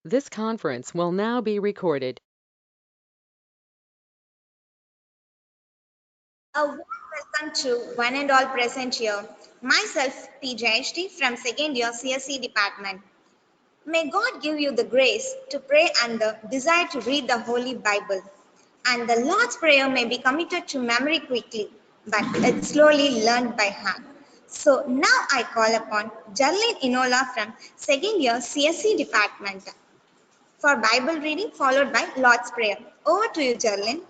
This conference will now be recorded. A warm welcome to one and all present here. Myself, P. Jayashri from second year CSE department. May God give you the grace to pray and the desire to read the Holy Bible. And the Lord's Prayer may be committed to memory quickly, but it's slowly learned by heart. So now I call upon Jarlene Inola from second year CSE department for Bible reading followed by Lord's Prayer. Over to you, Jarlene.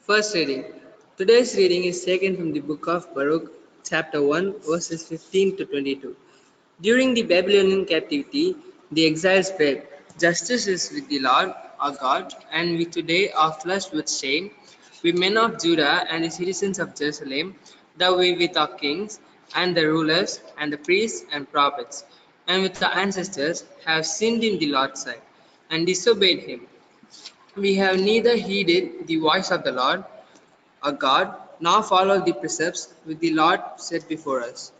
First reading. Today's reading is taken from the book of Baruch, chapter 1, verses 15 to 22. During the Babylonian captivity, the exiles prayed, "Justice is with the Lord our God, and we today are flushed with shame. We men of Judah and the citizens of Jerusalem, that we with our kings and the rulers and the priests and prophets, and with our ancestors have sinned in the Lord's sight and disobeyed him. We have neither heeded the voice of the Lord our God, nor followed the precepts which the Lord set before us.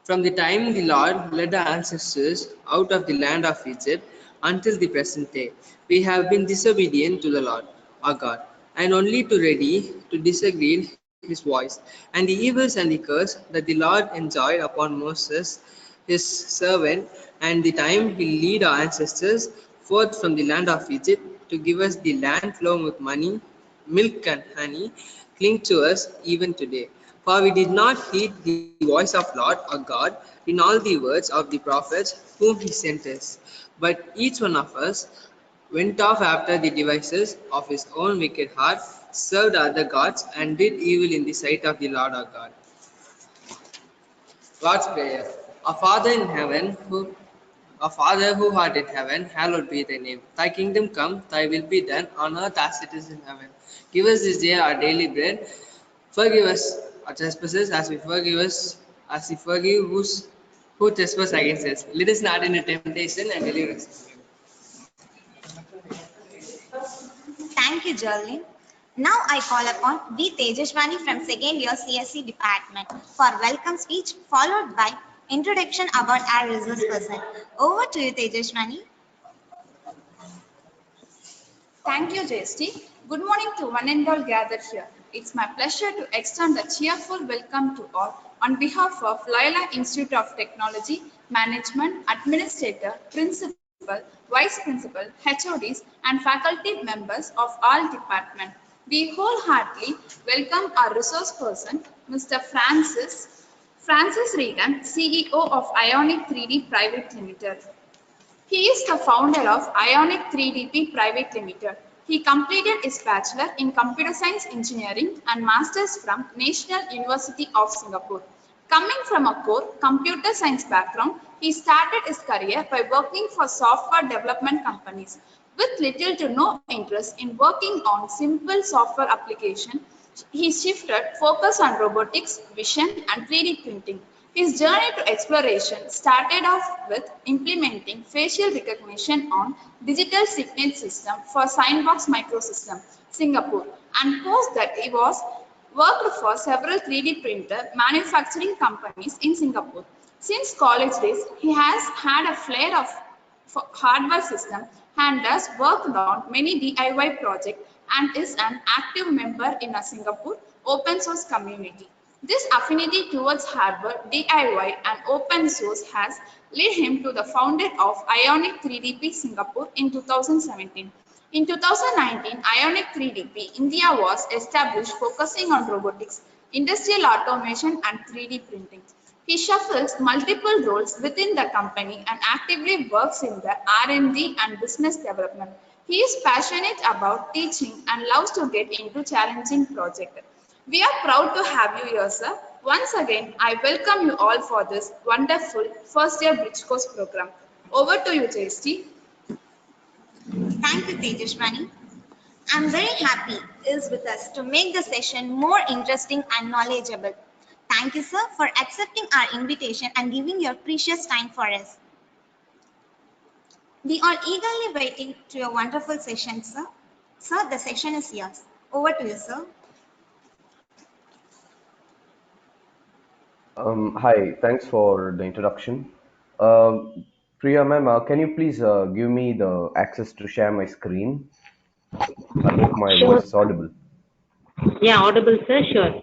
From the time the Lord led our ancestors out of the land of Egypt until the present day, we have been disobedient to the Lord our God, and only too ready to disagree his voice, and the evils and the curse that the Lord enjoyed upon Moses, his servant, and the time he led our ancestors forth from the land of Egypt to give us the land flowing with money, milk and honey, cling to us even today. For we did not heed the voice of Lord our God in all the words of the prophets whom he sent us, but each one of us went off after the devices of his own wicked heart, served other gods, and did evil in the sight of the Lord our God. God's Prayer. Our Father who art in heaven, hallowed be thy name. Thy kingdom come, thy will be done on earth as it is in heaven. Give us this day our daily bread. Forgive us our trespasses as we forgive who trespass against us. Lead us not into temptation and deliver us from evil. Thank you, Jarlene. Now I call upon V. Tejaswani from second year CSE department for welcome speech followed by introduction about our resource person. Over to you, Tejaswani. Thank you, JST. Good morning to one and all gathered here. It's my pleasure to extend a cheerful welcome to all on behalf of Loyola Institute of Technology, Management, Administrator, Principal, Vice Principal, HODs, and faculty members of all departments. We wholeheartedly welcome our resource person, Mr. Francis Regan, CEO of Ionic 3D Private Limited. He is the founder of Ionic 3DP Private Limited. He completed his bachelor in computer science engineering and master's from National University of Singapore. Coming from a core computer science background, he started his career by working for software development companies. With little to no interest in working on simple software application, he shifted focus on robotics, vision, and 3D printing. His journey to exploration started off with implementing facial recognition on digital signage system for Signbox Microsystem, Singapore, and post that he was worked for several 3D printer manufacturing companies in Singapore. Since college days, he has had a flair of hardware system and has worked on many DIY projects and is an active member in a Singapore open source community. This affinity towards hardware, DIY, and open source has led him to the founder of Ionic 3DP Singapore in 2017. In 2019, Ionic 3DP India was established focusing on robotics, industrial automation, and 3D printing. He shuffles multiple roles within the company and actively works in the R&D and business development. He is passionate about teaching and loves to get into challenging projects. We are proud to have you here, sir. Once again, I welcome you all for this wonderful first year Bridge Course program. Over to you, JST. Thank you, Tejaswani. I'm very happy is with us to make the session more interesting and knowledgeable. Thank you, sir, for accepting our invitation and giving your precious time for us. We are eagerly waiting to your wonderful session, sir. Sir, the session is yours. Over to you, sir. Hi, thanks for the introduction. Priya ma'am, can you please give me the access to share my screen? I hope my Sure. voice is audible. Yeah, audible, sir. Sure.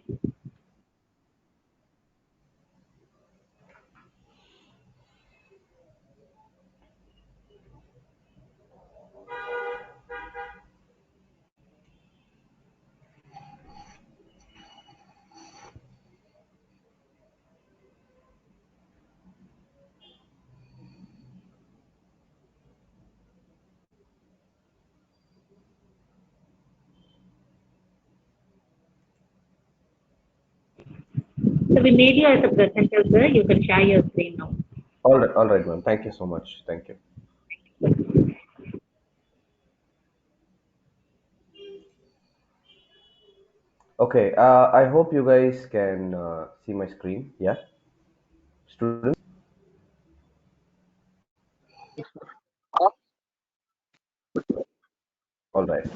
So we made you as a presenter, sir. You can share your screen now. All right, ma'am. Thank you so much. Thank you. Okay, I hope you guys can see my screen. Yeah, students. All right.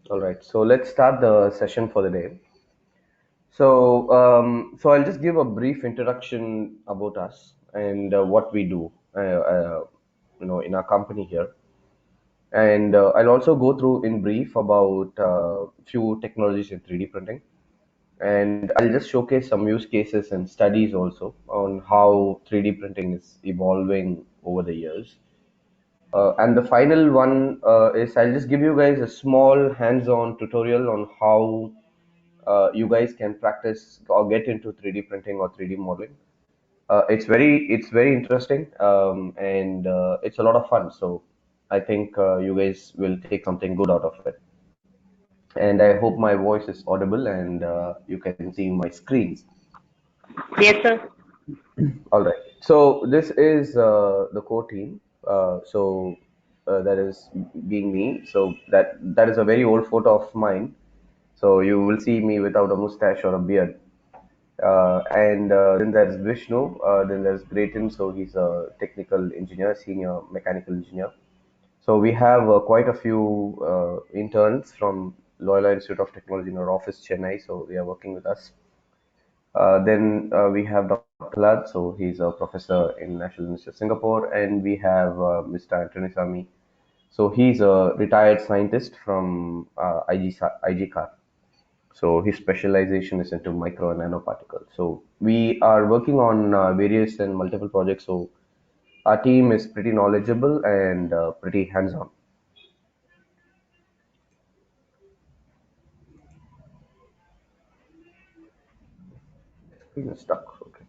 All right. So let's start the session for the day. So I'll just give a brief introduction about us and what we do, in our company here. And I'll also go through in brief about few technologies in 3D printing. And I'll just showcase some use cases and studies also on how 3D printing is evolving over the years. And the final one is I'll just give you guys a small hands-on tutorial on how you guys can practice or get into 3D printing or 3D modeling. It's very interesting, and it's a lot of fun. So I think you guys will take something good out of it. And I hope my voice is audible and you can see my screen. Yes, sir. All right. So this is the core team. That is being me. So that is a very old photo of mine. So you will see me without a mustache or a beard. And then there's Vishnu. Then there's Grayton. So he's a technical engineer, senior mechanical engineer. So we have quite a few interns from Loyola Institute of Technology in our office, Chennai. So they are working with us. Then we have Dr. Lad, so he's a professor in National University of Singapore, and we have Mr. Anthony Sami. So he's a retired scientist from IG CAR. So his specialization is into micro and nanoparticles. So we are working on various and multiple projects. So our team is pretty knowledgeable and pretty hands-on. Screen is stuck. Okay.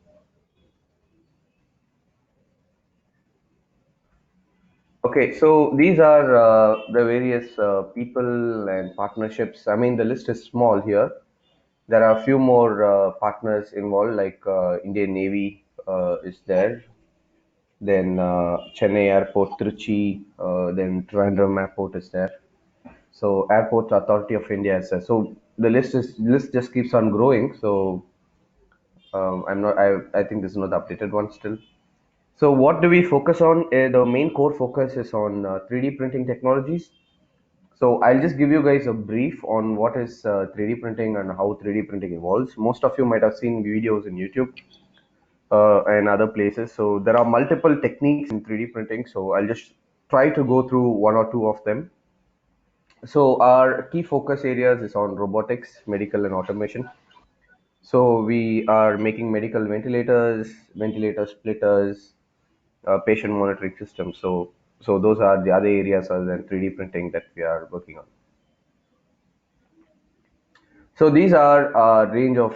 Okay, so these are the various people and partnerships. I mean, the list is small here. There are a few more partners involved, like Indian Navy is there, then Chennai Airport, Trichy, then Trivandrum Airport is there. So Airport Authority of India is there. So the list just keeps on growing. So I think this is not the updated one still. So what do we focus on? The main core focus is on 3D printing technologies. So I'll just give you guys a brief on what is 3D printing and how 3D printing evolves. Most of you might have seen videos in YouTube and other places. So there are multiple techniques in 3D printing. So I'll just try to go through one or two of them. So our key focus areas is on robotics, medical and automation. So we are making medical ventilators, ventilator splitters, patient monitoring systems. So those are the other areas other than 3D printing that we are working on. So these are a range of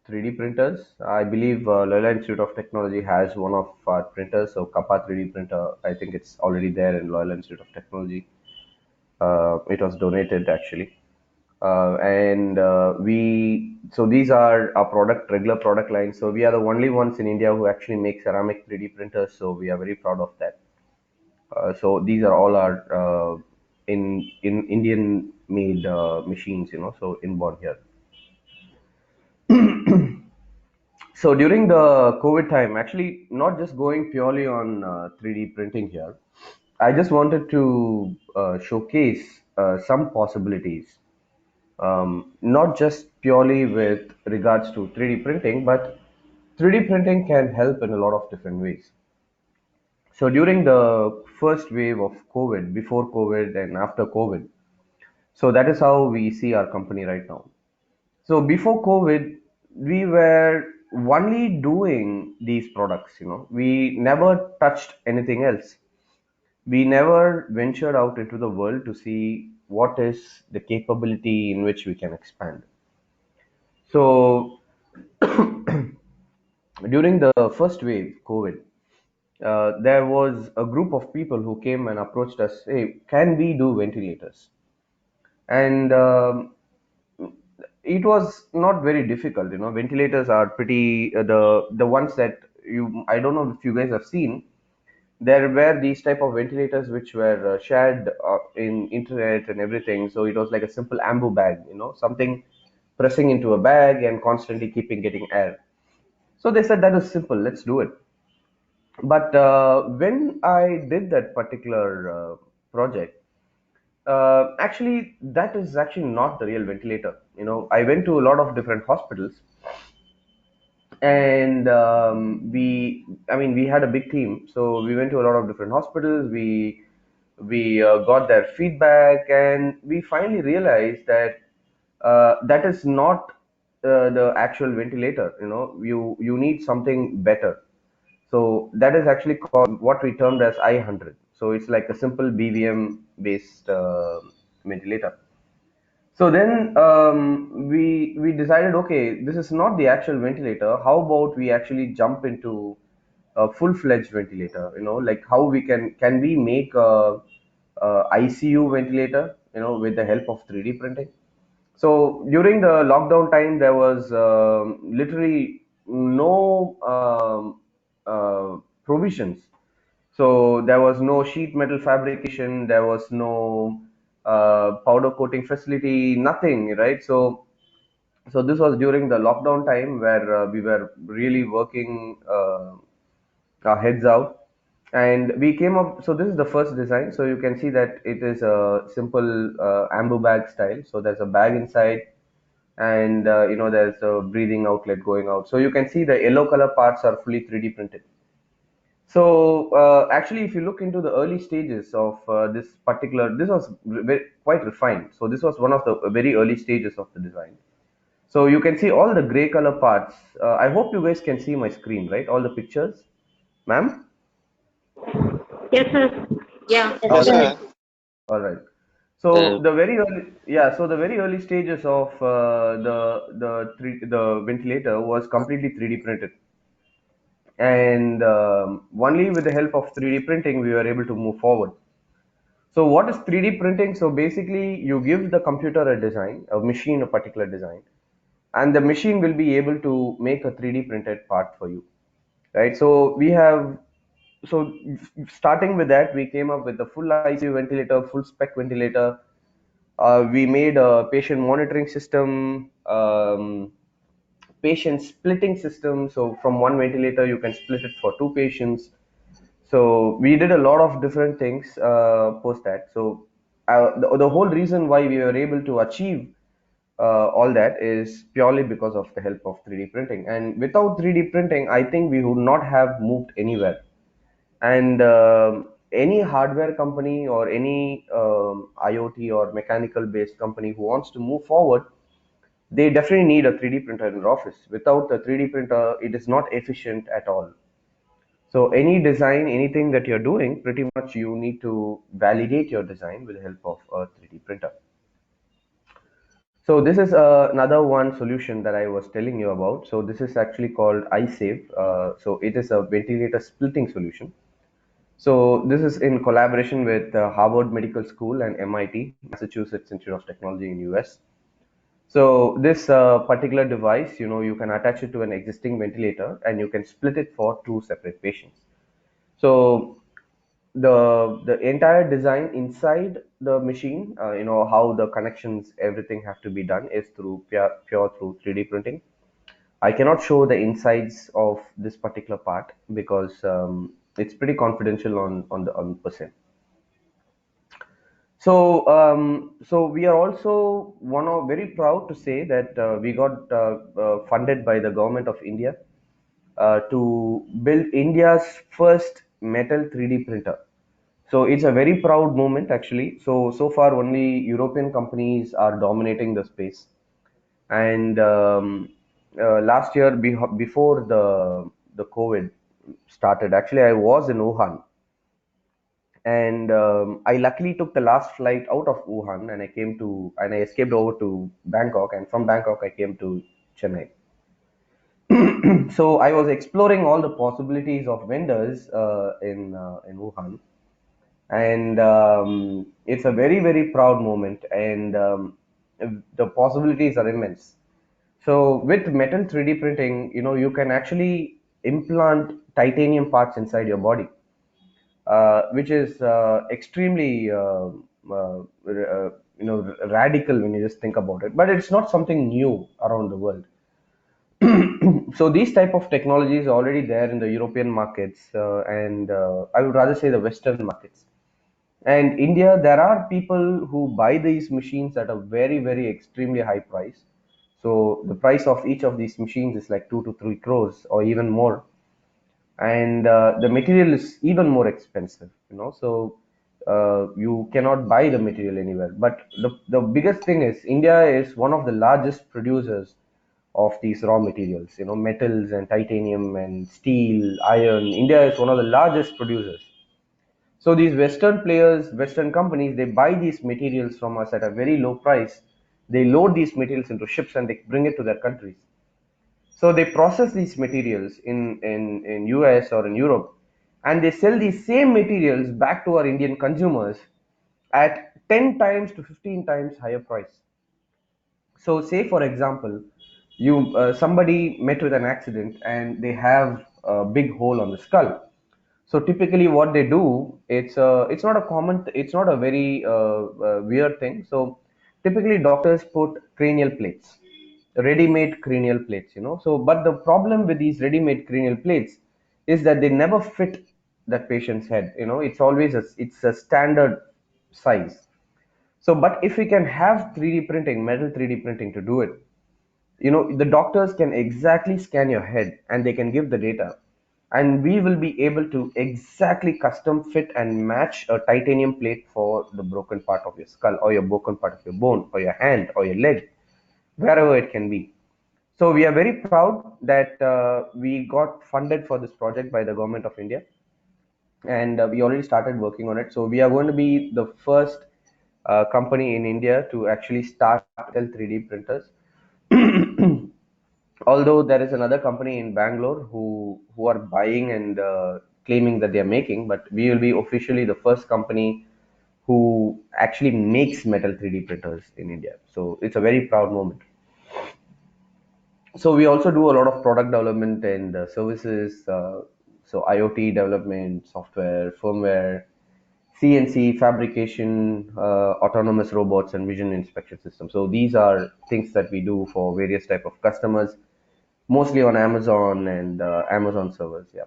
3D printers. I believe Loyola Institute of Technology has one of our printers, so Kappa 3D printer. I think it's already there in Loyola Institute of Technology. It was donated actually. And we so these are our product regular product lines. So we are the only ones in India who actually make ceramic 3D printers. So we are very proud of that. So these are all our in Indian made machines, so inborn here. So during the COVID time, actually not just going purely on 3D printing here, I just wanted to showcase some possibilities, not just purely with regards to 3D printing, but 3D printing can help in a lot of different ways. So during the first wave of COVID, before COVID and after COVID, so that is how we see our company right now. So before COVID, we were only doing these products, we never touched anything else. We never ventured out into the world to see what is the capability in which we can expand. So during the first wave, COVID, there was a group of people who came and approached us. Hey, can we do ventilators? And it was not very difficult. Ventilators are pretty the ones that you. I don't know if you guys have seen. There were these type of ventilators which were shared in internet and everything. So it was like a simple ambu bag, something pressing into a bag and constantly keeping getting air. So they said that is simple. Let's do it. But when I did that particular project, actually, that is actually not the real ventilator. I went to a lot of different hospitals, and I mean, we had a big team, so we went to a lot of different hospitals. We got their feedback, and we finally realized that that is not the actual ventilator. You need something better. So that is actually called what we termed as I-100. So it's like a simple BVM based ventilator. So then we decided, okay, this is not the actual ventilator. How about we actually jump into a full-fledged ventilator? Like how we can we make a ICU ventilator? With the help of 3D printing. So during the lockdown time, there was literally no provisions. So there was no sheet metal fabrication, there was no powder coating facility, nothing, right? So this was during the lockdown time where we were really working our heads out, and we came up. So this is the first design. So you can see that it is a simple ambu bag style. So there's a bag inside, and there's a breathing outlet going out. So you can see the yellow color parts are fully 3D printed. So actually, if you look into the early stages of this was quite refined. So this was one of the very early stages of the design. So you can see all the gray color parts. I hope you guys can see my screen, right? All the pictures, ma'am. Yes, sir. Yeah. All Yes, Yes, right, sir. sir. all right. So the very early, yeah. So the very early stages of the ventilator was completely 3D printed, and only with the help of 3D printing we were able to move forward. So what is 3D printing? So basically, you give the computer a design, a machine a particular design, and the machine will be able to make a 3D printed part for you, right? So we have, so starting with that, we came up with the full ICU ventilator, full spec ventilator. We made a patient monitoring system, patient splitting system. So from one ventilator, you can split it for two patients. So we did a lot of different things post that. So the whole reason why we were able to achieve all that is purely because of the help of 3D printing. And without 3D printing, I think we would not have moved anywhere. And any hardware company or any IoT or mechanical based company who wants to move forward, they definitely need a 3D printer in their office. Without a 3D printer, it is not efficient at all. So any design, anything that you're doing, pretty much you need to validate your design with the help of a 3D printer. So this is another one solution that I was telling you about. So this is actually called iSave. So it is a ventilator splitting solution. So this is in collaboration with Harvard Medical School and MIT, Massachusetts Institute of Technology in US. So this particular device, you can attach it to an existing ventilator and you can split it for two separate patients. So the entire design inside the machine, how the connections, everything have to be done is through pure through 3D printing. I cannot show the insides of this particular part because it's pretty confidential on percent. So we are also one of very proud to say that we got funded by the government of India to build India's first metal 3D printer. So it's a very proud moment actually. So far only European companies are dominating the space, and last year before the COVID started, actually I was in Wuhan, and I luckily took the last flight out of Wuhan, and I escaped over to Bangkok, and from Bangkok I came to Chennai. So I was exploring all the possibilities of vendors in Wuhan, and it's a very very proud moment, and the possibilities are immense. So with metal 3D printing, you can actually implant titanium parts inside your body, which is extremely radical when you just think about it. But it's not something new around the world. So these type of technologies are already there in the European markets, and I would rather say the Western markets. And India, there are people who buy these machines at a very, very extremely high price. So the price of each of these machines is like 2 to 3 crores or even more, and the material is even more expensive. So you cannot buy the material anywhere. But the biggest thing is India is one of the largest producers of these raw materials. Metals and titanium and steel, iron. India is one of the largest producers. So these Western players, Western companies, they buy these materials from us at a very low price. They load these materials into ships and they bring it to their countries. So they process these materials in US or in Europe, and they sell these same materials back to our Indian consumers at 10 times to 15 times higher price. So say for example, you somebody met with an accident and they have a big hole on the skull. So typically, what they do, it's not a common, it's not a very weird thing. So typically, doctors put cranial plates, ready-made cranial plates. So, but the problem with these ready-made cranial plates is that they never fit that patient's head. It's a standard size. So, but if we can have 3D printing, metal 3D printing to do it, the doctors can exactly scan your head and they can give the data, and we will be able to exactly custom fit and match a titanium plate for the broken part of your skull or your broken part of your bone or your hand or your leg, wherever it can be. So we are very proud that we got funded for this project by the government of India, and we already started working on it. So we are going to be the first company in India to actually start 3D printers. Although there is another company in Bangalore who are buying and claiming that they are making, but we will be officially the first company who actually makes metal 3D printers in India. So it's a very proud moment. So we also do a lot of product development and services. So IoT development, software, firmware, CNC fabrication, autonomous robots, and vision inspection systems. So these are things that we do for various type of customers, mostly on Amazon and Amazon servers. Yeah.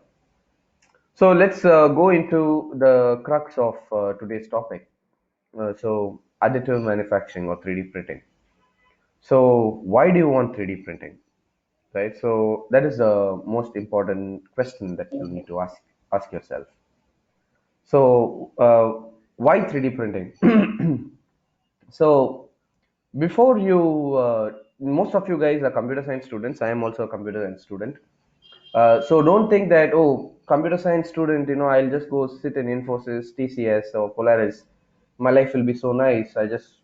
So let's go into the crux of today's topic. So additive manufacturing or 3D printing. So why do you want 3D printing? Right. So that is the most important question that you need to ask yourself. So why 3D printing? So before most of you guys are computer science students. I am also a computer science student. So don't think that, oh, computer science student, I'll just go sit in Infosys, TCS, or Polaris. My life will be so nice. I just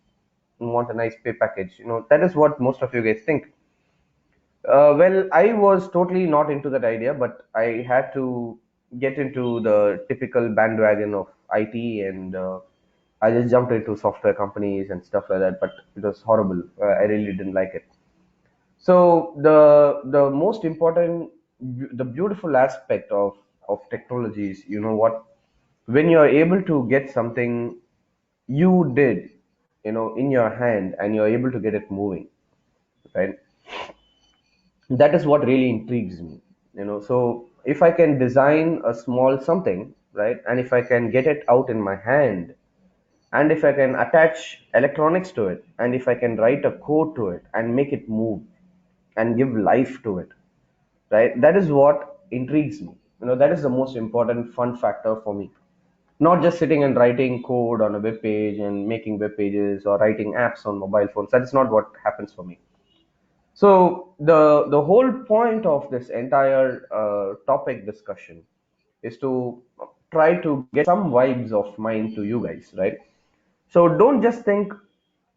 want a nice pay package. That is what most of you guys think. Well, I was totally not into that idea, but I had to get into the typical bandwagon of IT, and I just jumped into software companies and stuff like that. But it was horrible. I really didn't like it. So the most important, the beautiful aspect of technology is, what, when you're able to get something you did, in your hand, and you're able to get it moving, right? That is what really intrigues me. So if I can design a small something, right, and if I can get it out in my hand, and if I can attach electronics to it, and if I can write a code to it and make it move and give life to it, right, that is what intrigues me. That is the most important fun factor for me. Not just sitting and writing code on a web page and making web pages or writing apps on mobile phones. That is not what happens for me. So the whole point of this entire topic discussion is to try to get some vibes of mine to you guys, right? So don't just think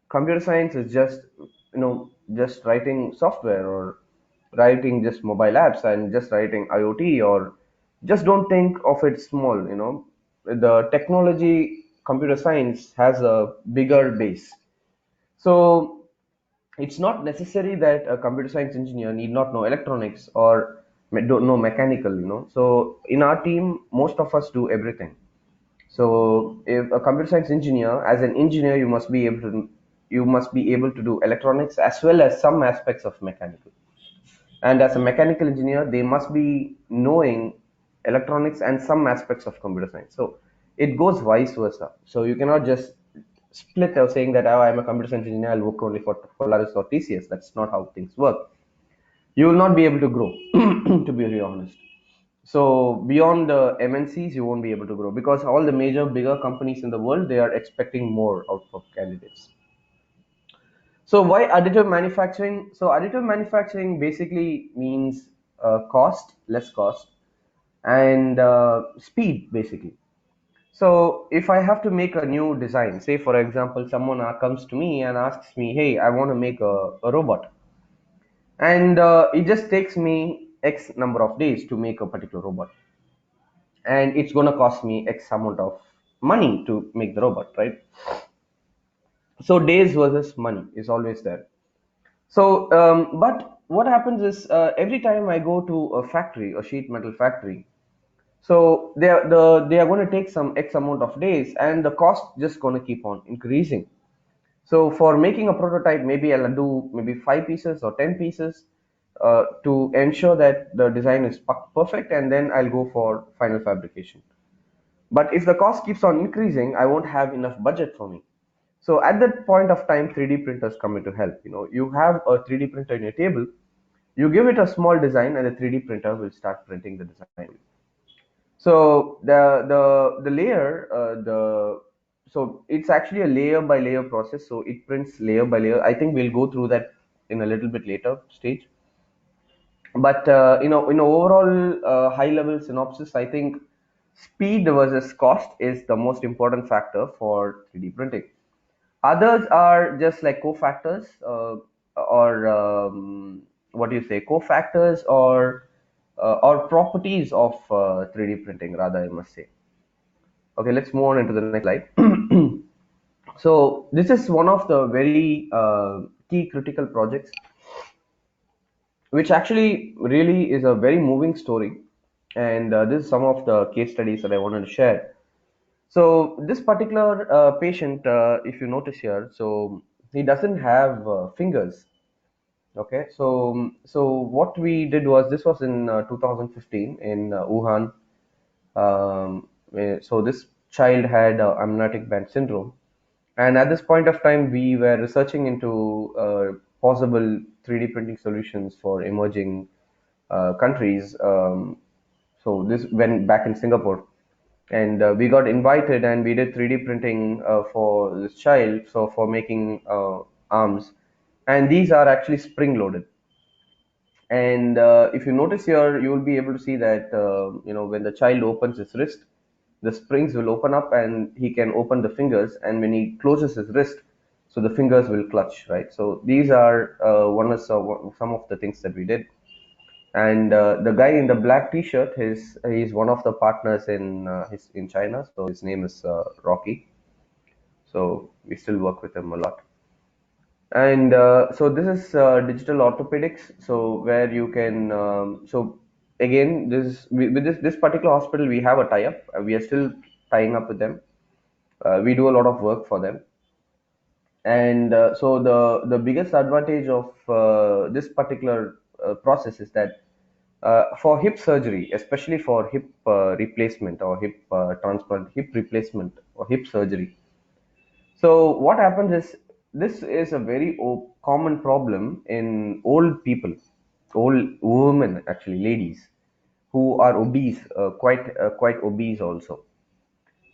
computer science is just writing software, or writing just mobile apps, and just writing IoT, or just don't think of it small. The technology, computer science has a bigger base. So it's not necessary that a computer science engineer need not know electronics or don't know mechanical. So in our team, most of us do everything. So if a computer science engineer, as an engineer, you must be able to do electronics as well as some aspects of mechanical. And as a mechanical engineer, they must be knowing electronics and some aspects of computer science. So it goes vice versa. So you cannot just split out saying that, oh, I'm a computer science engineer, I'll work only for Polaris or TCS. That's not how things work. You will not be able to grow, to be very honest. So beyond the MNCs, you won't be able to grow, because all the major bigger companies in the world, they are expecting more out of candidates. So why additive manufacturing? So additive manufacturing basically means less cost, and speed basically. So if I have to make a new design, say for example, someone comes to me and asks me, hey, I want to make a robot, and it just takes me X number of days to make a particular robot, and it's going to cost me X amount of money to make the robot, right? So days versus money is always there. So, but what happens is, every time I go to a factory, a sheet metal factory, so they are going to take some X amount of days, and the cost just going to keep on increasing. So for making a prototype, maybe I'll do maybe 5 pieces or 10 pieces to ensure that the design is perfect, and then I'll go for final fabrication. But if the cost keeps on increasing, I won't have enough budget for me. So at that point of time, 3D printers come into help. You have a 3D printer in your table, you give it a small design, and the 3D printer will start printing the design. So the layer, the so it's actually a layer by layer process. So it prints layer by layer. I think we'll go through that in a little bit later stage. But in overall high level synopsis, I think speed versus cost is the most important factor for 3D printing. Others are just like cofactors, or what do you say, cofactors, or properties of 3D printing, rather, I must say. Okay, let's move on into the next slide. So this is one of the very key critical projects, which actually really is a very moving story. And this is some of the case studies that I wanted to share. So this particular patient, if you notice here, so he doesn't have fingers. Okay, so what we did was, this was in 2015 in Wuhan. So this child had amniotic band syndrome, and at this point of time, we were researching into possible 3D printing solutions for emerging countries. So this went back in Singapore, and we got invited, and we did 3D printing for this child. So for making arms, and these are actually spring loaded. And if you notice here, you will be able to see that when the child opens his wrist, the springs will open up, and he can open the fingers. And when he closes his wrist, so the fingers will clutch, right? So these are some of the things that we did. And the guy in the black T-shirt, he's one of the partners in China. So his name is Rocky. So we still work with him a lot. And so this is digital orthopedics. So where you can so again with this particular hospital we have a tie-up. We are still tying up with them. We do a lot of work for them. And so the biggest advantage of this particular process is that for hip surgery, especially for hip replacement or hip transplant, hip replacement or hip surgery. So what happens is this is a very common problem in old people, old women actually, ladies who are obese, quite obese also.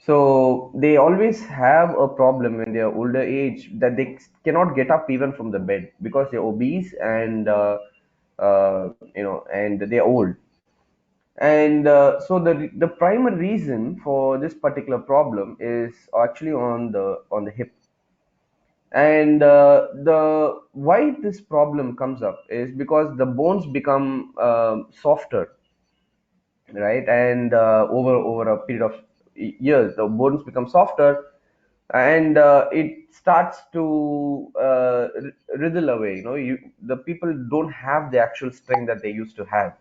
So they always have a problem in their older age that they cannot get up even from the bed because they're obese and and they're old. And so the primary reason for this particular problem is actually on the hip. And the why this problem comes up is because the bones become softer, right? And over a period of years, the bones become softer, and it starts to wriggle away. The people don't have the actual strength that they used to have.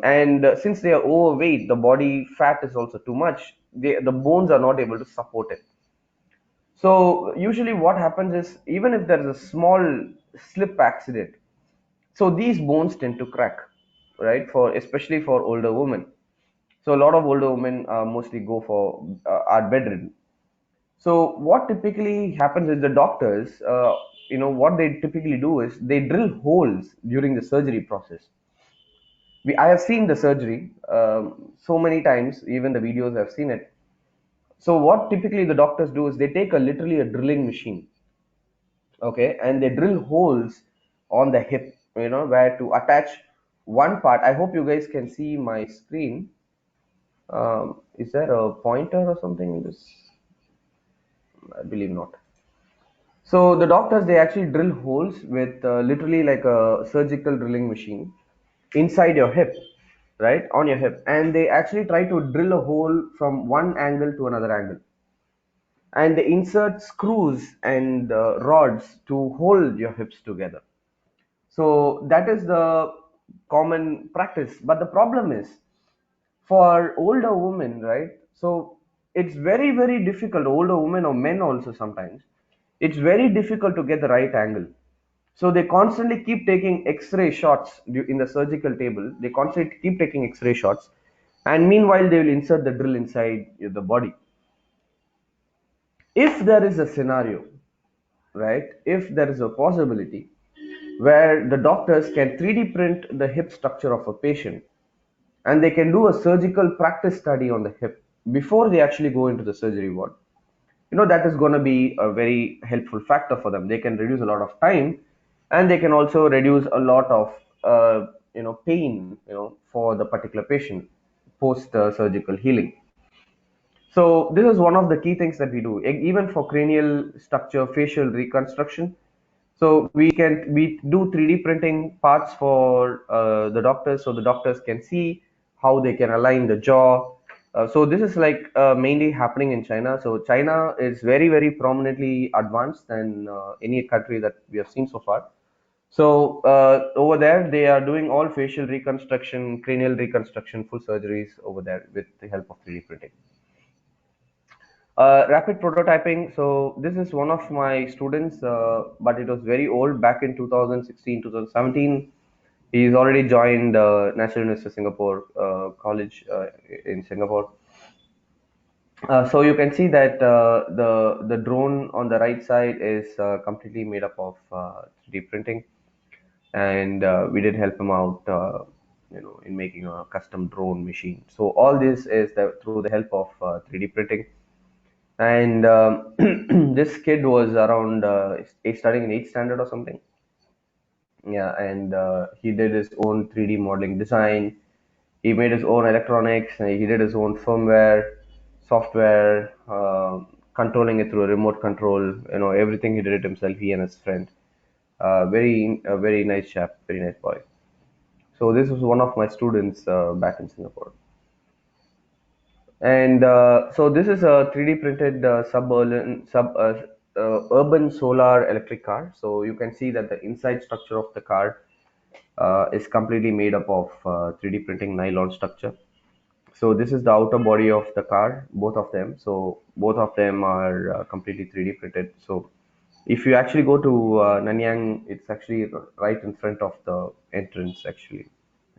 And since they are overweight, the body fat is also too much. The bones are not able to support it. So usually what happens is even if there is a small slip accident, so these bones tend to crack, right? For especially for older women. So a lot of older women mostly go for are bedridden. So what typically happens is the doctors, what they typically do is they drill holes during the surgery process. I have seen the surgery so many times, even the videos I've seen it. So what typically the doctors do is they take literally a drilling machine, okay, and they drill holes on the hip, where to attach one part. I hope you guys can see my screen. Is there a pointer or something in this? I believe not. So the doctors, they actually drill holes with literally like a surgical drilling machine inside your hip, right, on your hip, and they actually try to drill a hole from one angle to another angle, and they insert screws and rods to hold your hips together. So that is the common practice. But the problem is for older women, right? So it's very, very difficult, older women or men also sometimes, it's very difficult to get the right angle. So they constantly keep taking X-ray shots in the surgical table. They constantly keep taking X-ray shots, and meanwhile they will insert the drill inside the body. If there is a scenario, right? If there is a possibility where the doctors can 3D print the hip structure of a patient, and they can do a surgical practice study on the hip before they actually go into the surgery ward, that is going to be a very helpful factor for them. They can reduce a lot of time, and they can also reduce a lot of pain for the particular patient post surgical healing. So this is one of the key things that we do, even for cranial structure, facial reconstruction. So we do 3D printing parts for the doctors, so the doctors can see how they can align the jaw. So this is like mainly happening in China. So China is very, very prominently advanced than any country that we have seen so far. So over there, they are doing all facial reconstruction, cranial reconstruction, full surgeries over there with the help of 3D printing. Rapid prototyping. So this is one of my students, but it was very old, back in 2016, 2017. He's already joined National University of Singapore College in Singapore. So you can see that the drone on the right side is completely made up of 3D printing, and we did help him out, in making a custom drone machine. So all this is through the help of 3D printing. And this kid was around studying in 8th standard or something. Yeah, and he did his own 3D modeling design. He made his own electronics, and he did his own firmware, software, controlling it through a remote control. Everything he did it himself, he and his friend. Very nice chap, very nice boy. So this was one of my students back in Singapore. And so this is a 3D printed urban solar electric car. So you can see that the inside structure of the car is completely made up of 3D printing nylon structure. So this is the outer body of the car, both of them. So both of them are completely 3D printed. So if you actually go to Nanyang, it's actually right in front of the entrance actually.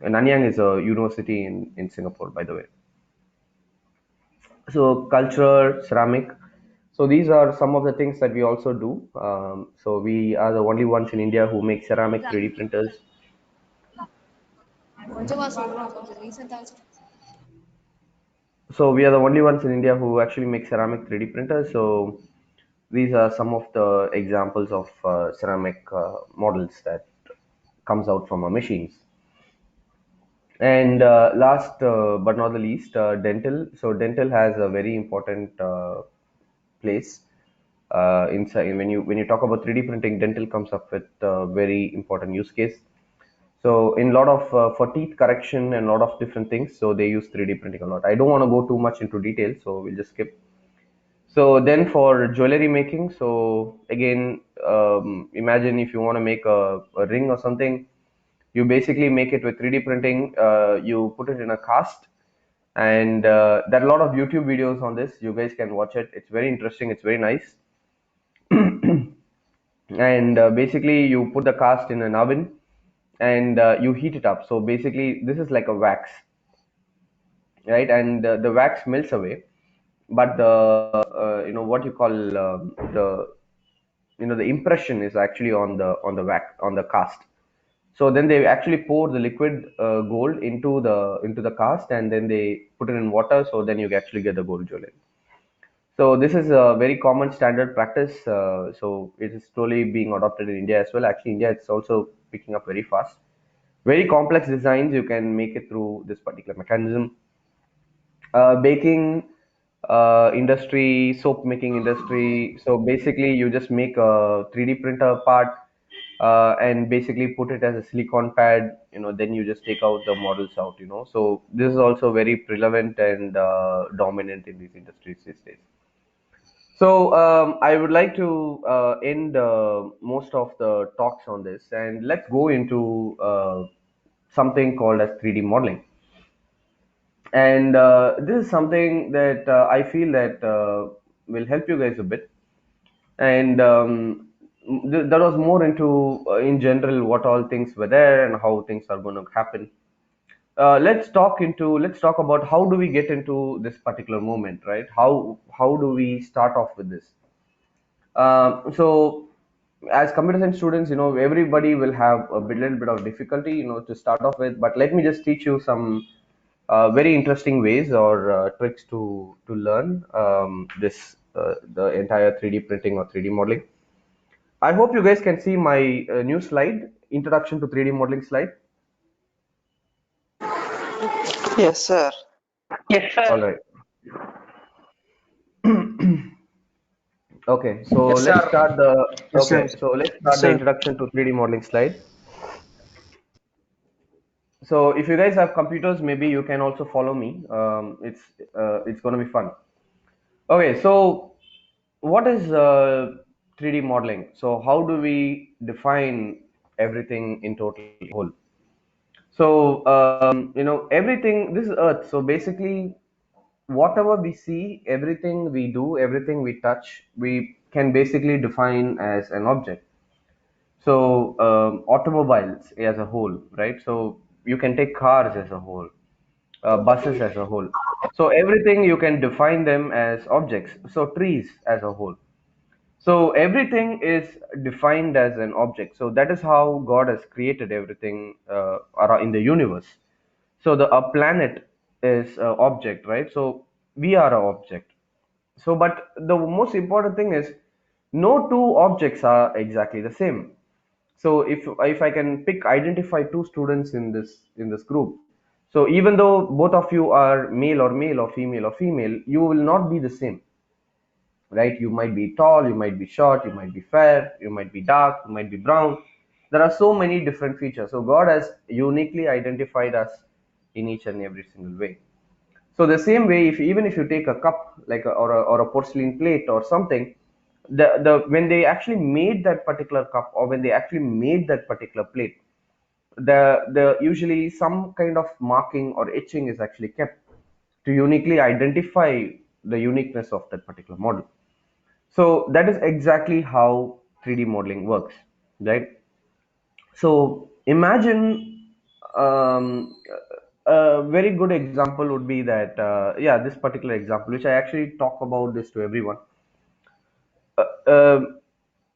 And Nanyang is a university in Singapore, by the way. So culture, ceramic. So these are some of the things that we also do. So we are the only ones in India who make ceramic 3D printers. So we are the only ones in India who actually make ceramic 3D printers. So these are some of the examples of ceramic models that comes out from our machines. And last but not the least, dental. So dental has a very important place inside. When you talk about 3D printing, dental comes up with a very important use case. So in a lot of for teeth correction and a lot of different things, so they use 3D printing a lot. I don't want to go too much into detail, so we'll just skip. So then for jewelry making, so again, imagine if you want to make a ring or something, you basically make it with 3D printing. You put it in a cast, and there are a lot of YouTube videos on this. You guys can watch it. It's very interesting. It's very nice. And basically, you put the cast in an oven, and you heat it up. So basically, this is like a wax, right? And the wax melts away, but the what you call the impression is actually on the wax on the cast. So then they actually pour the liquid gold into the cast, and then they put it in water. So then you actually get the gold jewelry. So this is a very common standard practice. So it is slowly being adopted in India as well. Actually, India it's also picking up very fast. Very complex designs you can make it through this particular mechanism. Baking industry, soap making industry. So basically, you just make a 3D printer part and basically put it as a silicon pad. Then you just take out the models out. So this is also very prevalent and dominant in these industries these days. So I would like to end most of the talks on this, and let's go into something called as 3D modeling. And this is something that I feel that will help you guys a bit. And that was more into, in general, what all things were there and how things are going to happen. Let's talk about how do we get into this particular moment, right? How do we start off with this? So as computer science students, everybody will have a little bit of difficulty, to start off with. But let me just teach you some very interesting ways or tricks to learn this the entire 3D printing or 3D modeling. I hope you guys can see my new slide, introduction to 3D modeling slide. Yes, sir. Yes, All sir. right. Okay, so Yes, let's sir. start the Yes, sir. okay, so let's Yes, start the sir. introduction to 3D modeling slide. So if you guys have computers, maybe you can also follow me. It's going to be fun. Okay, so what is 3D modeling? So how do we define everything in total whole? So everything. This is Earth. So basically, whatever we see, everything we do, everything we touch, we can basically define as an object. So automobiles as a whole, right? So you can take cars as a whole, buses as a whole. So everything you can define them as objects. So trees as a whole. So everything is defined as an object. So that is how God has created everything in the universe. So a planet is an object, right? So we are an object. So, but the most important thing is no two objects are exactly the same. So if I can identify two students in this group, so even though both of you are male or female, you will not be the same. right? You might be tall, you might be short, you might be fair, you might be dark, you might be brown. There are so many different features. So God has uniquely identified us in each and every single way. So the same way, if even if you take a cup like or a porcelain plate or something, the when they actually made that particular cup or when they actually made that particular plate, the usually some kind of marking or etching is actually kept to uniquely identify the uniqueness of that particular model. So that is exactly how 3D modeling works, right? So imagine a very good example would be that yeah, this particular example, which I actually talk about this to everyone. Uh, uh,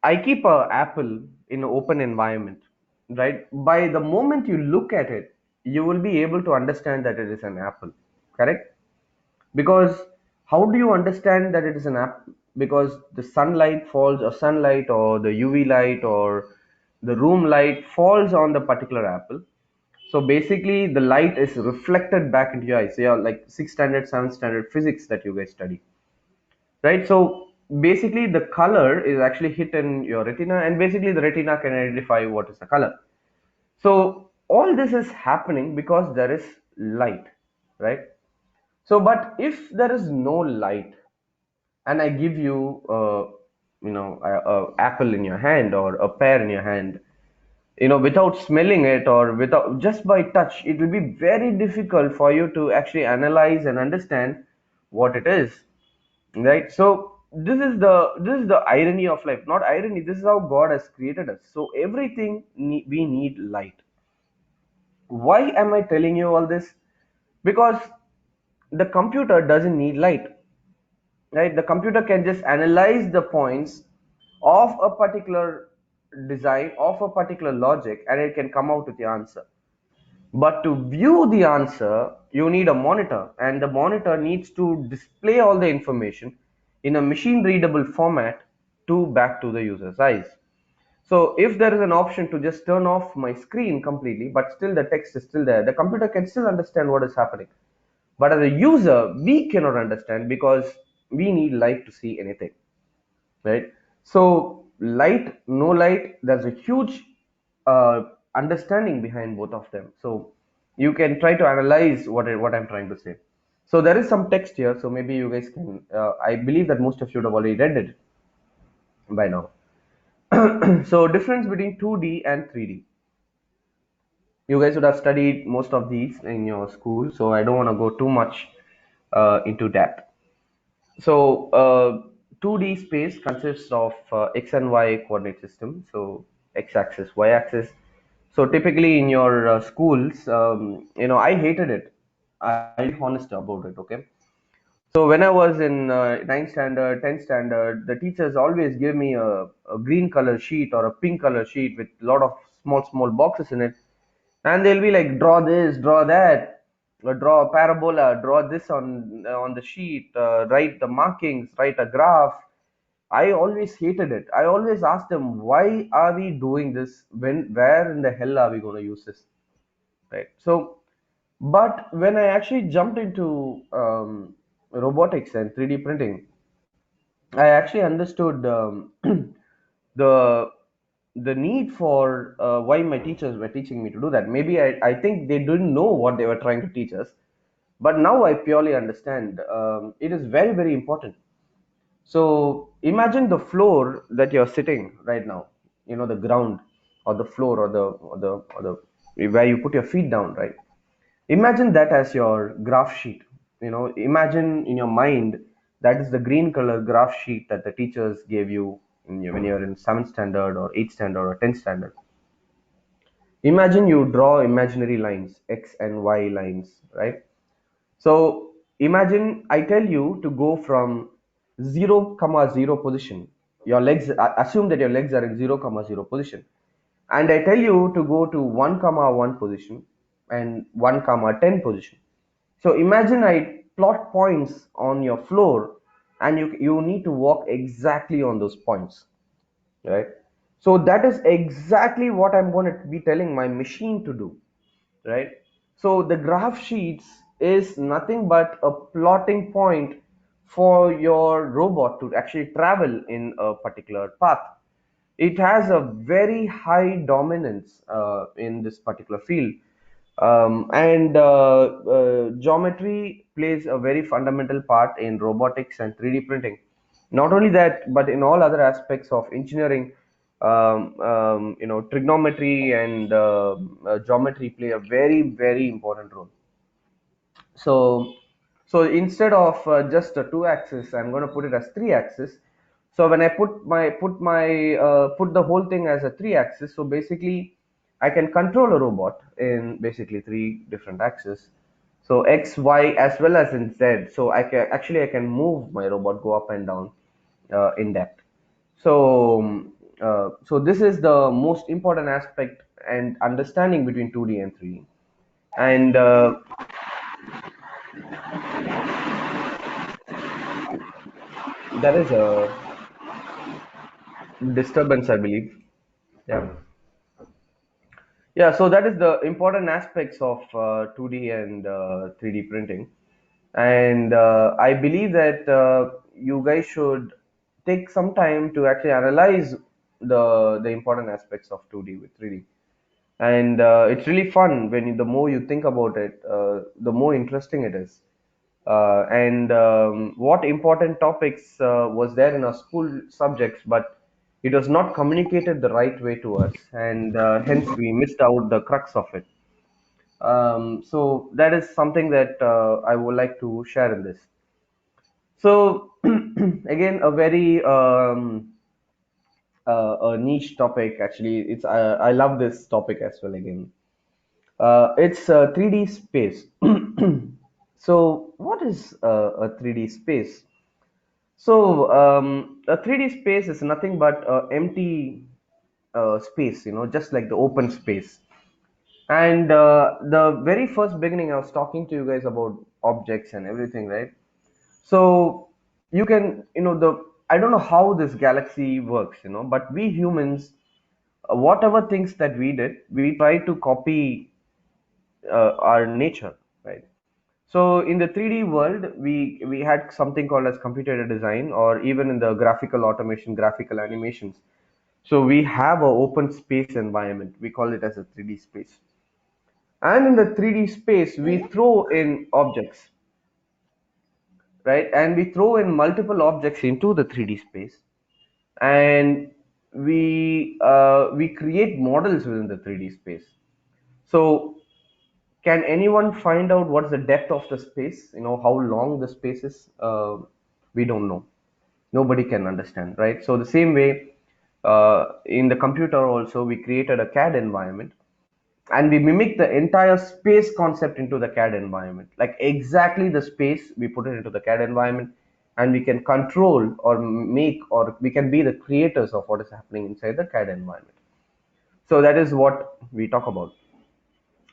I keep a apple in an open environment, right? By the moment you look at it, you will be able to understand that it is an apple, correct? Because how do you understand that it is an apple? Because the sunlight falls, or sunlight, or the UV light, or the room light falls on the particular apple. So basically, the light is reflected back into your eyes. So yeah, like sixth standard, seventh standard physics that you guys study, right? So basically, the color is actually hit in your retina, and basically, the retina can identify what is the color. So all this is happening because there is light, right? So, but if there is no light, and I give you, a apple in your hand or a pear in your hand, without smelling it or without just by touch, it will be very difficult for you to actually analyze and understand what it is, right? So this is the irony of life, not irony. This is how God has created us. So everything we need light. Why am I telling you all this? Because the computer doesn't need light, right? The computer can just analyze the points of a particular design, of a particular logic, and it can come out with the answer. But to view the answer, you need a monitor, and the monitor needs to display all the information in a machine readable format to back to the user's eyes. So if there is an option to just turn off my screen completely, but still the text is still there, the computer can still understand what is happening. But as a user, we cannot understand because we need light to see anything, right? So light, no light, there's a huge understanding behind both of them. So you can try to analyze what I'm trying to say. So there is some text here, so maybe you guys can. I believe that most of you would have already read it by now. So difference between 2D and 3D. You guys would have studied most of these in your school, so I don't want to go too much into depth. So 2D space consists of x and y coordinate system. So x-axis, y-axis. So typically in your schools, I hated it. I'll be honest about it. Okay. So when I was in ninth standard, 10th standard, the teachers always gave me a green color sheet or a pink color sheet with a lot of small boxes in it, and they'll be like, draw this, draw that, draw a parabola, draw this on the sheet, write the markings, write a graph. I always hated it. I always asked them, why are we doing this? Where in the hell are we going to use this, right? So but when I actually jumped into robotics and 3D printing, I actually understood the the need for why my teachers were teaching me to do that. Maybe I think they didn't know what they were trying to teach us, but now I purely understand. It is very, very important. So imagine the floor that you're sitting right now, the ground or the floor or the where you put your feet down, right? Imagine that as your graph sheet. Imagine in your mind that is the green color graph sheet that the teachers gave you when you're in 7th standard or 8th standard or 10th standard. Imagine you draw imaginary lines, x and y lines, right? So imagine I tell you to go from 0 comma 0 position. Your legs, assume that your legs are in 0 comma 0 position, and I tell you to go to 1 comma 1 position and 1 comma 10 position. So imagine I plot points on your floor, and you need to walk exactly on those points, right? So that is exactly what I'm going to be telling my machine to do, right? So the graph sheets is nothing but a plotting point for your robot to actually travel in a particular path. It has a very high dominance in this particular field. And Geometry plays a very fundamental part in robotics and 3D printing. Not only that, but in all other aspects of engineering, trigonometry and geometry play a very, very important role. So so instead of just a two axis, I'm going to put it as three axis. So when I put the whole thing as a three axis, so basically I can control a robot in basically three different axes. So x, y, as well as in z. So I can move my robot, go up and down in depth. So this is the most important aspect and understanding between 2D and 3D. And There is a disturbance, I believe. Yeah. Yeah, so that is the important aspects of 2D and 3D printing. And I believe that you guys should take some time to actually analyze the important aspects of 2D with 3D. And it's really fun when the more you think about it, the more interesting it is. And What important topics was there in our school subjects, but it was not communicated the right way to us, and hence we missed out the crux of it. So that is something that I would like to share in this. So again, a very a niche topic. Actually, I love this topic as well. Again, it's 3D space. So what is a 3D space? So a 3D space is nothing but empty space, just like the open space. And the very first beginning, I was talking to you guys about objects and everything, right? So you can, I don't know how this galaxy works, but we humans, whatever things that we did, we try to copy our nature, right? So in the 3D world, we had something called as computer aided design, or even in the graphical automation, graphical animations. So we have a open space environment. We call it as a 3D space. And in the 3D space, we throw in objects, right? And we throw in multiple objects into the 3D space, and we create models within the 3D space. So can anyone find out what's the depth of the space? How long the space is? We don't know. Nobody can understand, right? So the same way, in the computer also, we created a CAD environment, and we mimic the entire space concept into the CAD environment. Like exactly the space, we put it into the CAD environment, and we can control or make, or we can be the creators of what is happening inside the CAD environment. So that is what we talk about.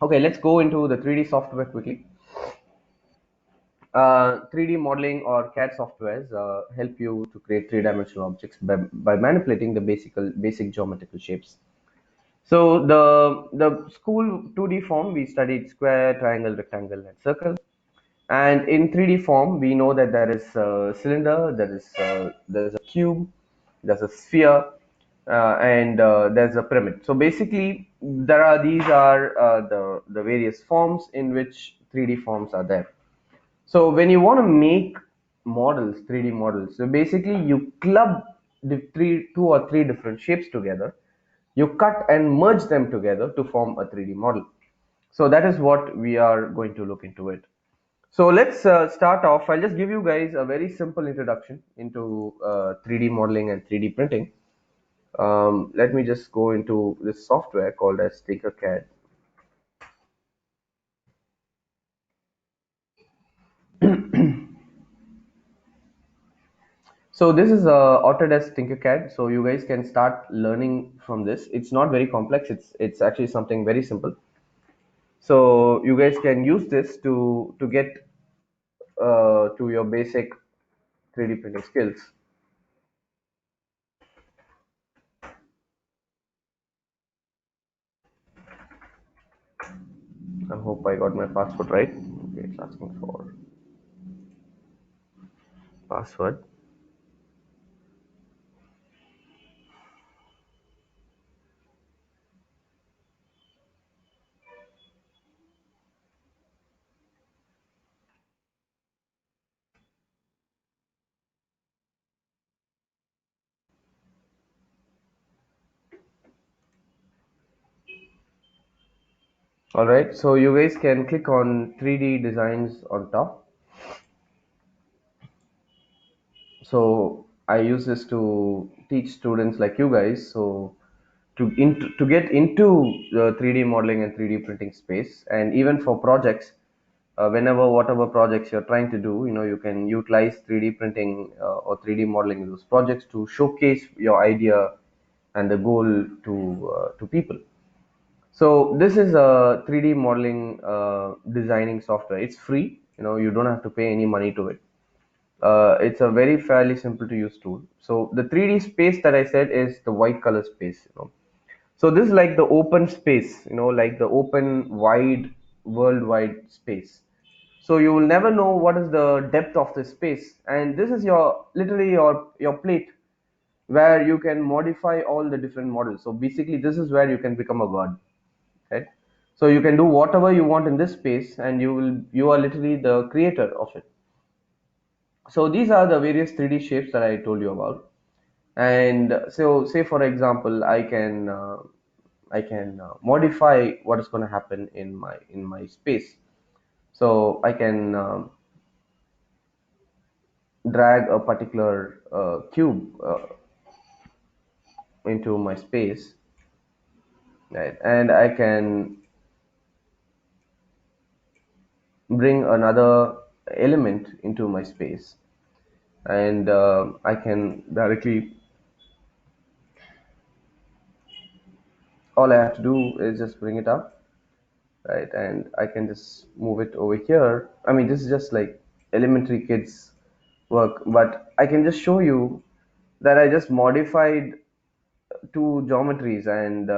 Okay, let's go into the 3D software quickly. 3D modeling or CAD softwares help you to create three-dimensional objects by manipulating the basic geometrical shapes. So the school 2D form, we studied square, triangle, rectangle, and circle. And in 3D form, we know that there is a cylinder, there's a cube, there's a sphere, and there's a pyramid. So basically, these are the various forms in which 3D forms are there. So when you want to make models, 3D models, so basically you club two or three different shapes together, you cut and merge them together to form a 3D model. So that is what we are going to look into it. So let's start off. I'll just give you guys a very simple introduction into 3D modeling and 3D printing. Let me just go into this software called as Tinkercad. So this is Autodesk Tinkercad. So you guys can start learning from this. It's not very complex. It's actually something very simple. So you guys can use this to get to your basic 3D printing skills. I hope I got my password right. Okay, it's asking for. password. All right, so you guys can click on 3D designs on top. So I use this to teach students like you guys. So to get into the 3D modeling and 3D printing space, and even for projects, whenever whatever projects you're trying to do, you can utilize 3D printing or 3D modeling in those projects to showcase your idea and the goal to people. So this is a 3D modeling designing software. It's free. You don't have to pay any money to it. It's a very fairly simple to use tool. So the 3D space that I said is the white color space. So this is like the open space, like the open wide worldwide space. So you will never know what is the depth of the space, and this is your literally your plate where you can modify all the different models. So basically, this is where you can become a god, right? So you can do whatever you want in this space, and you are literally the creator of it. So these are the various 3D shapes that I told you about. And so say for example, I can modify what is going to happen in my space. So I can drag a particular cube into my space, right? And I can bring another element into my space, and I can directly, all I have to do is just bring it up, right? And I can just move it over here. I mean, this is just like elementary kids work, but I can just show you that I just modified two geometries, and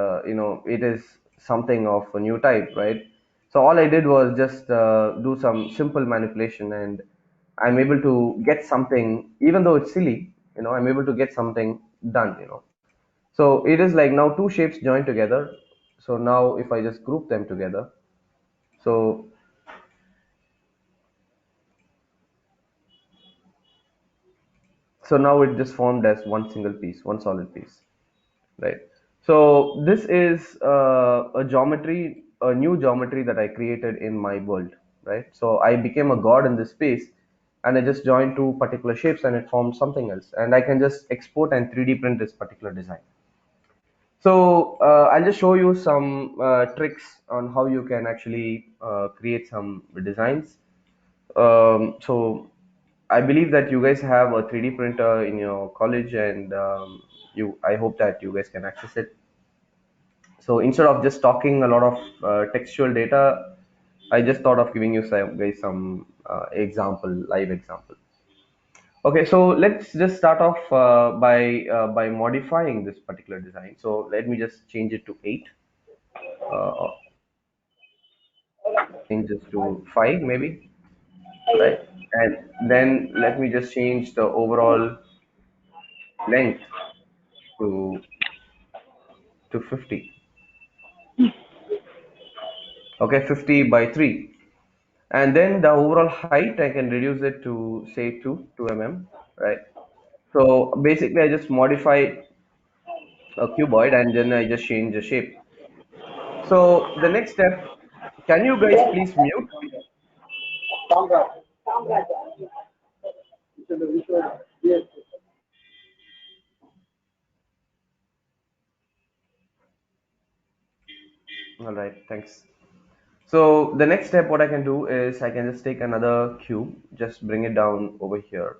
it is something of a new type, right? So all I did was just do some simple manipulation, and I'm able to get something, even though it's silly. I'm able to get something done. So it is like now two shapes joined together. So now if I just group them together, so so now it just formed as one single piece, one solid piece, right? So this is a new geometry that I created in my world, right? So I became a god in this space, and I just joined two particular shapes, and it formed something else, and I can just export and 3D print this particular design. So I'll just show you some tricks on how you can actually create some designs. So I believe that you guys have a 3D printer in your college, and I hope that you guys can access it. So instead of just talking a lot of textual data, I just thought of giving you some live example. Okay, so let's just start off by modifying this particular design. So let me just change it to 8, or change this to 5 maybe, right? And then let me just change the overall length to 50. Okay, 50 by 3. And then the overall height, I can reduce it to say 2 mm, right? So basically I just modify a cuboid, and then I just change the shape. So the next step, can you guys please mute? All right, thanks. So the next step, what I can do is I can just take another cube, just bring it down over here.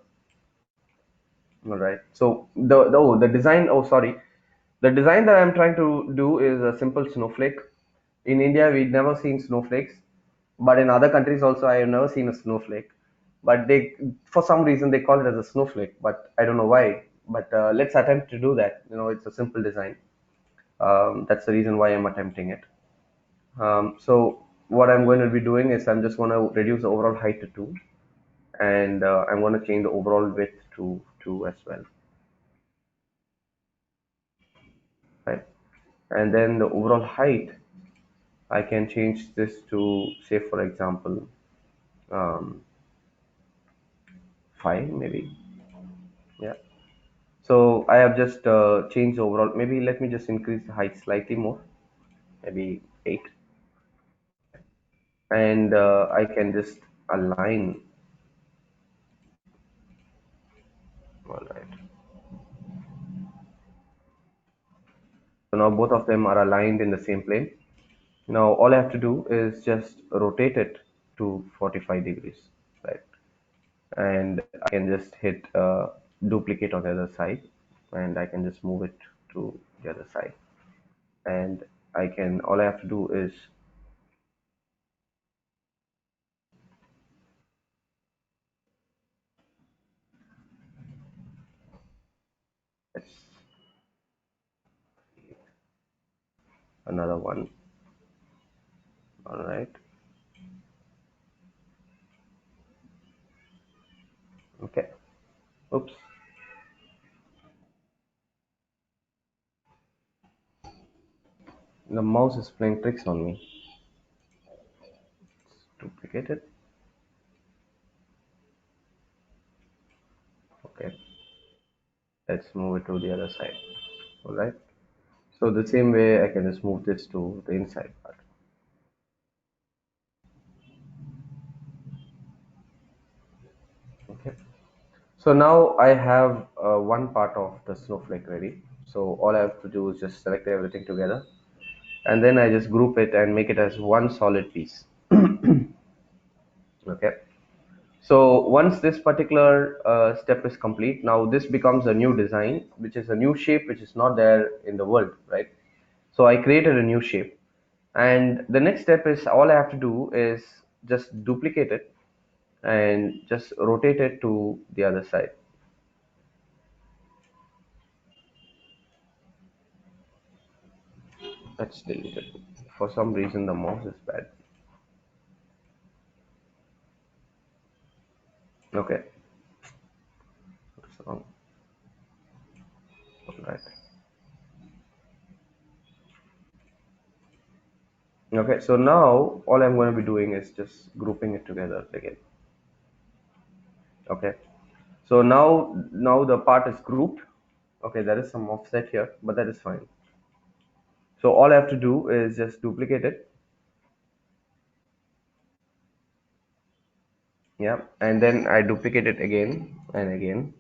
All right. So the design. Oh, sorry. The design that I'm trying to do is a simple snowflake. In India, we've never seen snowflakes, but in other countries also, I have never seen a snowflake. But for some reason, they call it as a snowflake. But I don't know why. But let's attempt to do that. It's a simple design. That's the reason why I'm attempting it. So what I'm going to be doing is I'm just going to reduce the overall height to 2, and I'm going to change the overall width to 2 as well, right? And then the overall height, I can change this to, say, for example, 5 maybe. Yeah. So I have just changed the overall. Maybe let me just increase the height slightly more, maybe 8. And I can just align. All right. So now both of them are aligned in the same plane. Now all I have to do is just rotate it to 45 degrees, right? And I can just hit duplicate on the other side, and I can just move it to the other side. And all I have to do is let's another one. All right. Okay. Oops. The mouse is playing tricks on me. Duplicate it. Okay. Let's move it to the other side. All right. So the same way I can just move this to the inside part. Okay. So now I have one part of the snowflake ready. So all I have to do is just select everything together, and then I just group it and make it as one solid piece. Okay. So once this particular step is complete, now this becomes a new design, which is a new shape, which is not there in the world, right? So I created a new shape, and the next step is all I have to do is just duplicate it and just rotate it to the other side. Let's delete it. For some reason, the mouse is bad. Okay, what's wrong? All right. Okay, so now all I'm going to be doing is just grouping it together again. Okay, so now the part is grouped. Okay, there is some offset here, but that is fine. So all I have to do is just duplicate it. Yeah, and then I duplicate it again and again,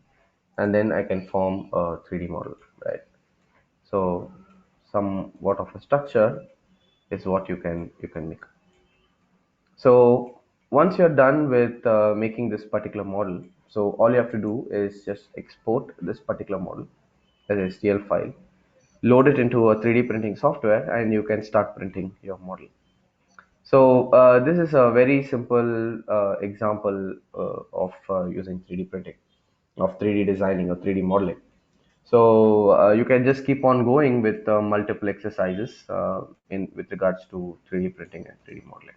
and then I can form a 3D model, right? So somewhat of a structure is what you can make. So once you're done with making this particular model, so all you have to do is just export this particular model as a STL file, load it into a 3D printing software, and you can start printing your model. So this is a very simple example of using 3D printing, of 3D designing or 3D modeling. So you can just keep on going with multiple exercises in with regards to 3D printing and 3D modeling.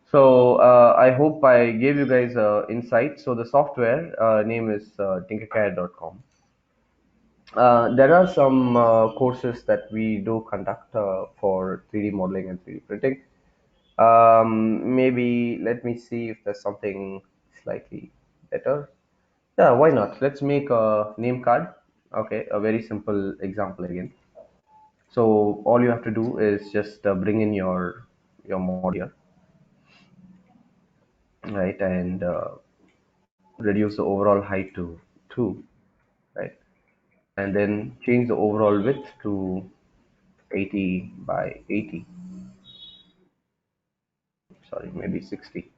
So I hope I gave you guys insight. So the software name is tinkercad.com. There are some courses that we do conduct for 3D modeling and 3D printing. Maybe let me see if there's something slightly better. Yeah, why not? Let's make a name card. Okay, a very simple example again. So all you have to do is just bring in your mod here, right, and reduce the overall height to 2, right, and then change the overall width to 80 by 80. Sorry, maybe 60,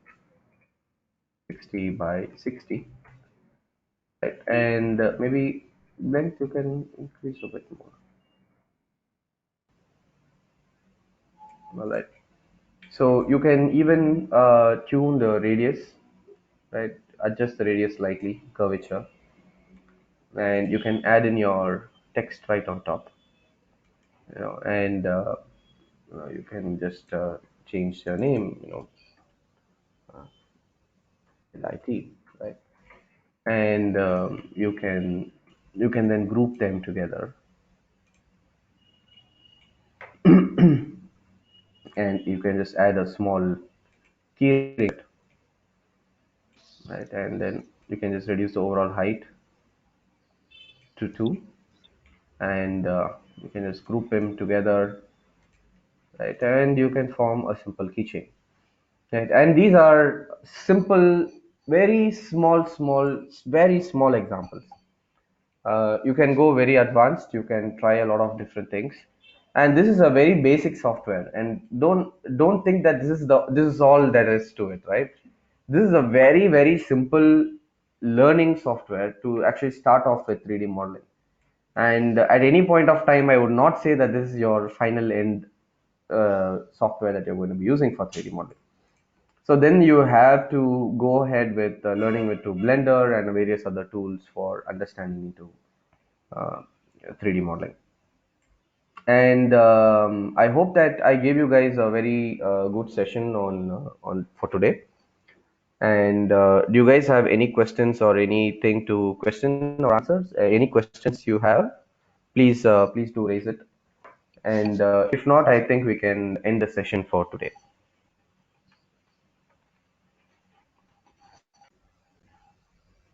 60 by 60, right, and maybe length you can increase a bit more. All right. So you can even tune the radius, right? Adjust the radius slightly, curvature, and you can add in your text right on top, and you can just change your name, LIT, and you can then group them together, and you can just add a small keyring, right? And then you can just reduce the overall height to 2, and you can just group them together, right? And you can form a simple keychain, right? And these are simple, very small, very small examples. You can go very advanced. You can try a lot of different things, and this is a very basic software. And don't think that this is all there is to it, right? This is a very simple learning software to actually start off with 3D modeling. And at any point of time, I would not say that this is your final end software that you're going to be using for 3D modeling. So then you have to go ahead with learning with to Blender and various other tools for understanding into uh, 3D modeling. And I hope that I gave you guys a very good session on for today. And do you guys have any questions or anything to question or answers? Any questions you have, please do raise it. And if not, I think we can end the session for today.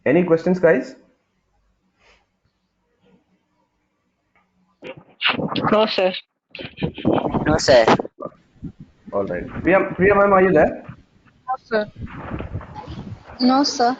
Any questions, guys? No, sir. No, sir. All right. Priya ma'am, are you there? No, sir. No, sir.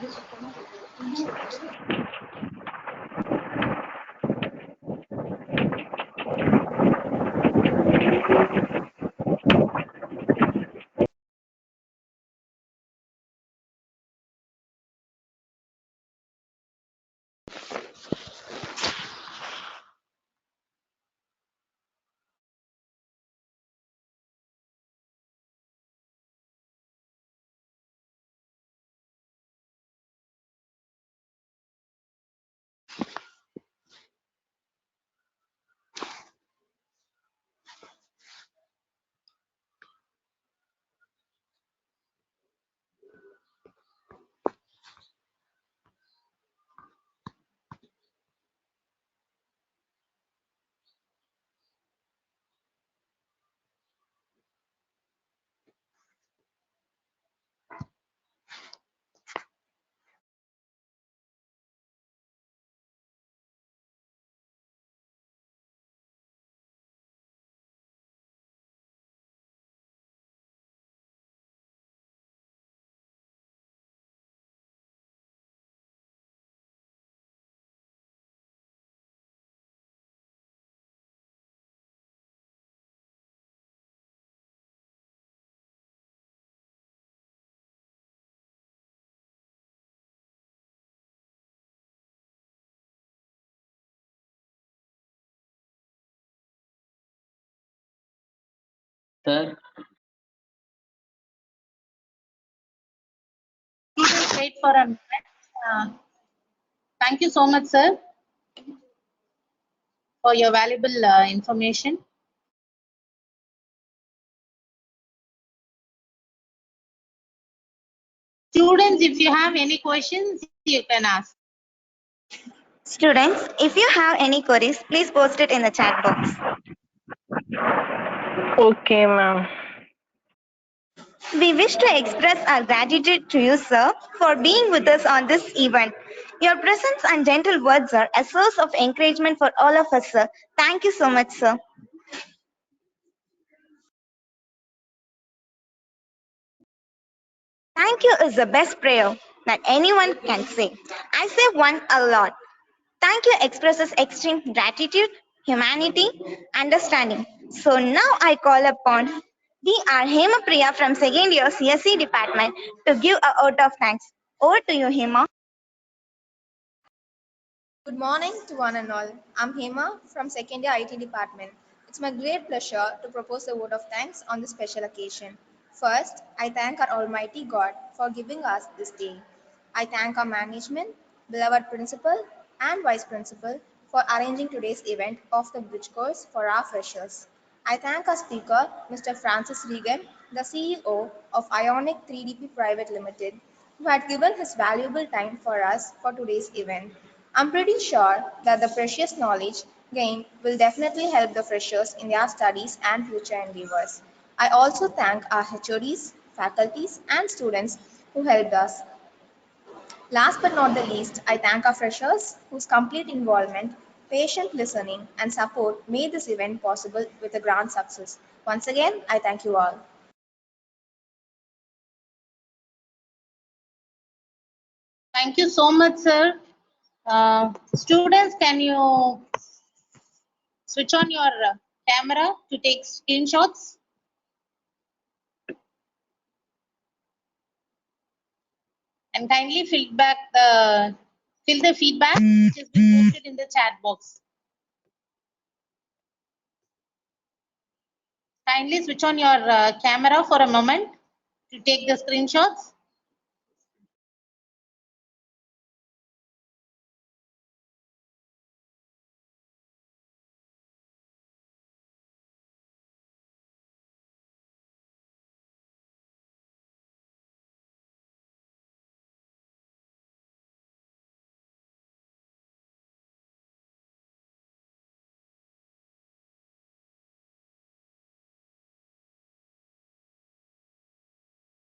Sir, Please wait for a minute. Uh, Thank you so much, sir, for your valuable information. Students, if you have any questions, you can ask. Students, if you have any queries, please post it in the chat box. Okay, ma'am. We wish to express our gratitude to you, sir, for being with us on this event. Your presence and gentle words are a source of encouragement for all of us, sir. Thank you so much, sir. Thank you is the best prayer that anyone can say. I say one a lot. Thank you expresses extreme gratitude, humanity, understanding. So now I call upon Dr. Hema Priya from second year CSE department to give a vote of thanks. Over to you, Hema. Good morning to one and all. I'm Hema from second year IT department. It's my great pleasure to propose a vote of thanks on this special occasion. First, I thank our Almighty God for giving us this day. I thank our management, beloved principal and vice principal for arranging today's event of the bridge course for our freshers. I thank our speaker, Mr. Francis Regan, the CEO of Ionic 3DP Private Limited, who had given his valuable time for us for today's event. I'm pretty sure that the precious knowledge gained will definitely help the freshers in their studies and future endeavors. I also thank our HODs, faculties, and students who helped us. Last but not the least, I thank our freshers whose complete involvement, patient listening, and support made this event possible with a grand success. Once again, I thank you all. Thank you so much, sir. Students, can you switch on your camera to take screenshots? And kindly fill the feedback which has been posted in the chat box. Kindly switch on your camera for a moment to take the screenshots.